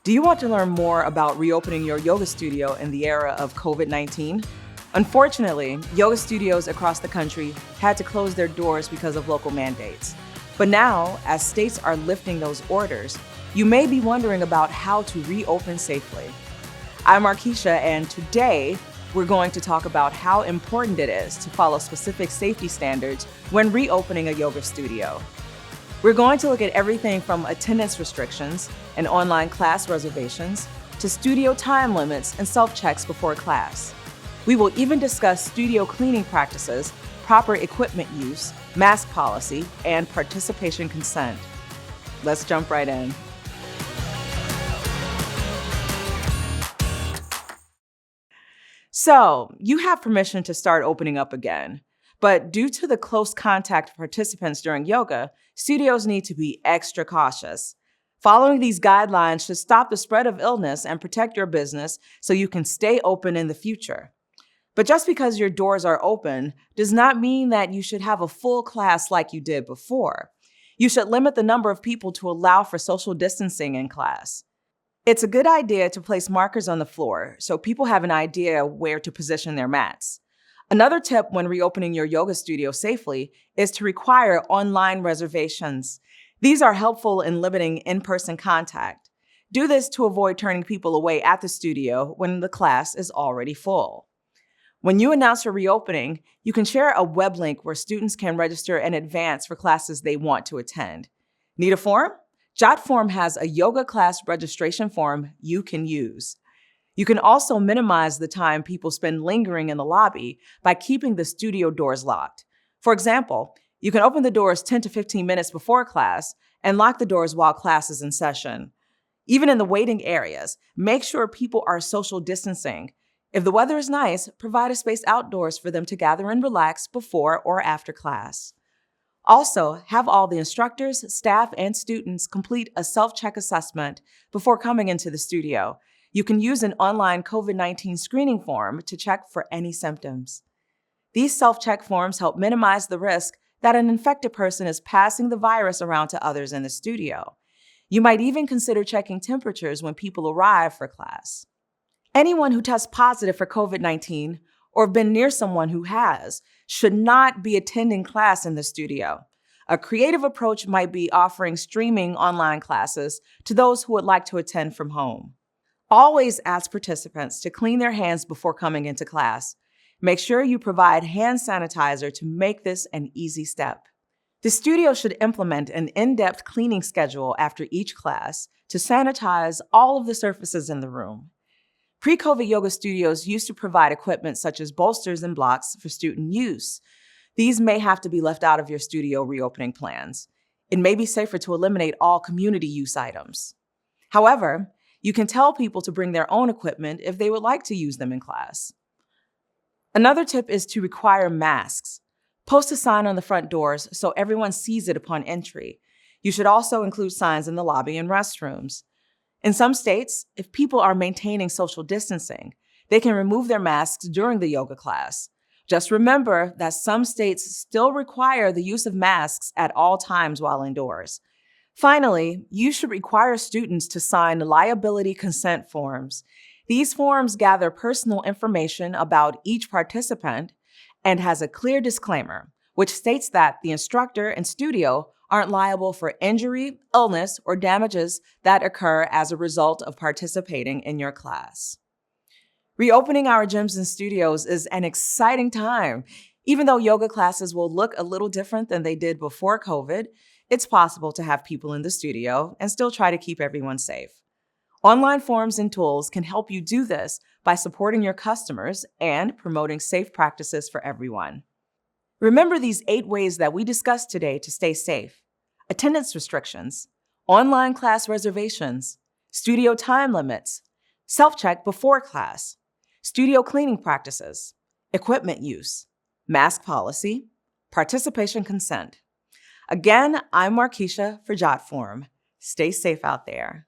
Do you want to learn more about reopening your yoga studio in the era of COVID-19? Unfortunately, yoga studios across the country had to close their doors because of local mandates. But now, as states are lifting those orders, you may be wondering about how to reopen safely. I'm Markeisha, and today we're going to talk about how important it is to follow specific safety standards when reopening a yoga studio. We're going to look at everything from attendance restrictions and online class reservations to studio time limits and self-checks before class. We will even discuss studio cleaning practices, proper equipment use, mask policy, and participation consent. Let's jump right in. So, you have permission to start opening up again. But due to the close contact of participants during yoga, studios need to be extra cautious. Following these guidelines should stop the spread of illness and protect your business so you can stay open in the future. But just because your doors are open does not mean that you should have a full class like you did before. You should limit the number of people to allow for social distancing in class. It's a good idea to place markers on the floor so people have an idea where to position their mats. Another tip when reopening your yoga studio safely is to require online reservations. These are helpful in limiting in-person contact. Do this to avoid turning people away at the studio when the class is already full. When you announce your reopening, you can share a web link where students can register in advance for classes they want to attend. Need a form? Jotform has a yoga class registration form you can use. You can also minimize the time people spend lingering in the lobby by keeping the studio doors locked. For example, you can open the doors 10 to 15 minutes before class and lock the doors while class is in session. Even in the waiting areas, make sure people are social distancing. If the weather is nice, provide a space outdoors for them to gather and relax before or after class. Also, have all the instructors, staff, and students complete a self-check assessment before coming into the studio. You can use an online COVID-19 screening form to check for any symptoms. These self-check forms help minimize the risk that an infected person is passing the virus around to others in the studio. You might even consider checking temperatures when people arrive for class. Anyone who tests positive for COVID-19 or been near someone who has should not be attending class in the studio. A creative approach might be offering streaming online classes to those who would like to attend from home. Always ask participants to clean their hands before coming into class. Make sure you provide hand sanitizer to make this an easy step. The studio should implement an in-depth cleaning schedule after each class to sanitize all of the surfaces in the room. Pre-COVID yoga studios used to provide equipment such as bolsters and blocks for student use. These may have to be left out of your studio reopening plans. It may be safer to eliminate all community use items. However, you can tell people to bring their own equipment if they would like to use them in class. Another tip is to require masks. Post a sign on the front doors so everyone sees it upon entry. You should also include signs in the lobby and restrooms. In some states, if people are maintaining social distancing, they can remove their masks during the yoga class. Just remember that some states still require the use of masks at all times while indoors. Finally, you should require students to sign liability consent forms. These forms gather personal information about each participant and has a clear disclaimer, which states that the instructor and studio aren't liable for injury, illness, or damages that occur as a result of participating in your class. Reopening our gyms and studios is an exciting time. Even though yoga classes will look a little different than they did before COVID, it's possible to have people in the studio and still try to keep everyone safe. Online forums and tools can help you do this by supporting your customers and promoting safe practices for everyone. Remember these 8 ways that we discussed today to stay safe: attendance restrictions, online class reservations, studio time limits, self-check before class, studio cleaning practices, equipment use, mask policy, participation consent. Again, I'm Markeisha for Jotform. Stay safe out there.